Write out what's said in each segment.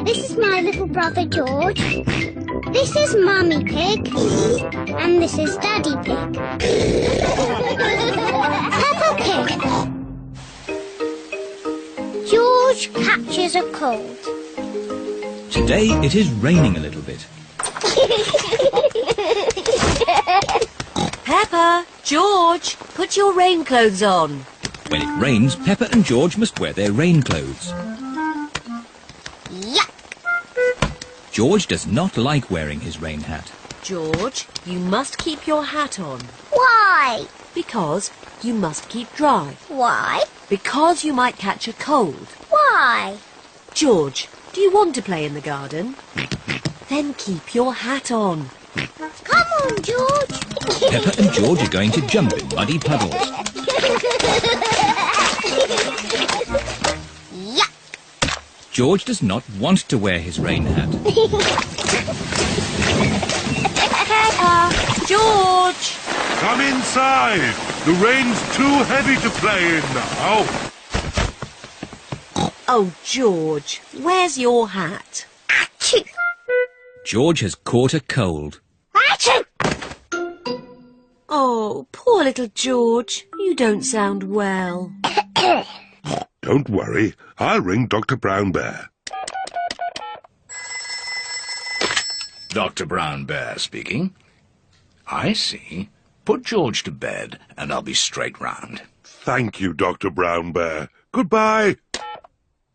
This is my little brother George. This is Mummy Pig. And this is Daddy Pig. Peppa Pig. George catches a cold. Today it is raining a little bit. Peppa, George, put your rain clothes on. When it rains, Peppa and George must wear their rain clothes. Yuck! George does not like wearing his rain hat. George, you must keep your hat on. Why? Because you must keep dry. Why? Because you might catch a cold. Why? George, do you want to play in the garden? Then keep your hat on. Come on, George. Peppa and George are going to jump in muddy puddles. Yuck! George does not want to wear his rain hat. Peppa, George! Come inside. The rain's too heavy to play in now. Oh, George, where's your hat? Achoo! George has caught a cold. Achoo! Oh, poor little George. You don't sound well. Don't worry. I'll ring Dr. Brown Bear. Dr. Brown Bear speaking. I see. Put George to bed and I'll be straight round. Thank you, Dr. Brown Bear. Goodbye.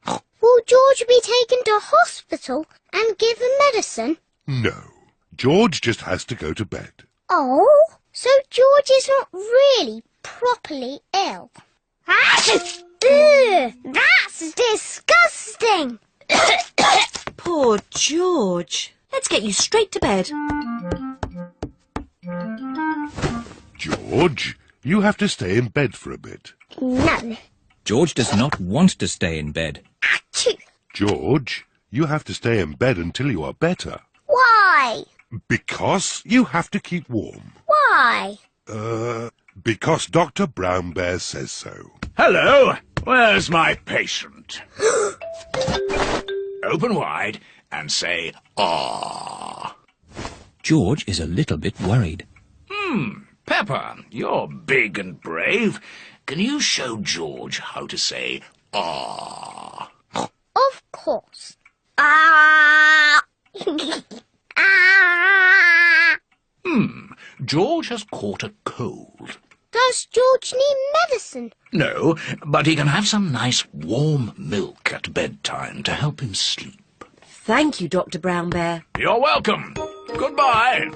Will George be taken to hospital and given medicine? No. George just has to go to bed. Oh, so George is not really properly ill. Achoo! Ugh, that's disgusting. Poor George. Let's get you straight to bed. George, you have to stay in bed for a bit. No. George does not want to stay in bed. Achoo! George, you have to stay in bed until you are better. Why? Because you have to keep warm. Why? Because Dr. Brown Bear says so. Hello, where's my patient? Open wide and say, "Ah." George is a little bit worried. Peppa, you're big and brave. Can you show George how to say, "Ah"? Of course. Ah! Ah! George has caught a cold. Does George need medicine? No, but he can have some nice warm milk at bedtime to help him sleep. Thank you, Dr. Brown Bear. You're welcome. Goodbye.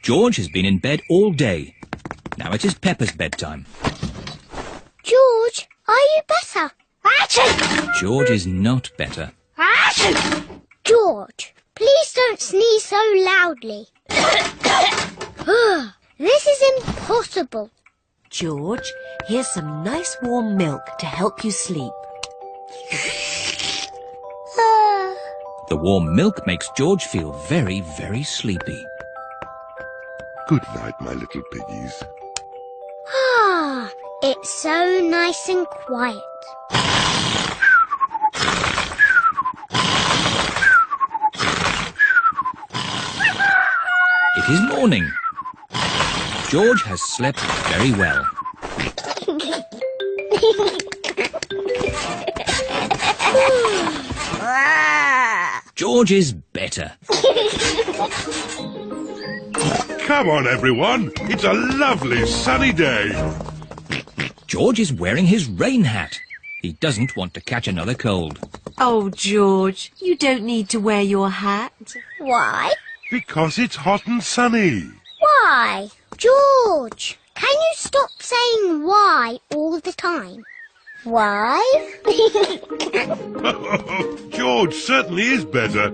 George has been in bed all day. Now it is Peppa's bedtime. George, are you better? Achoo! George is not better. Achoo! George, please don't sneeze so loudly. This is impossible. George, here's some nice warm milk to help you sleep. The warm milk makes George feel very, very sleepy. Good night, my little piggies. Ah, it's so nice and quiet. It is morning. George has slept very well. George is better. Come on, everyone. It's a lovely sunny day. George is wearing his rain hat. He doesn't want to catch another cold. Oh, George, you don't need to wear your hat. Why? Because it's hot and sunny. Why? George, can you stop saying why all the time? Why? George certainly is better.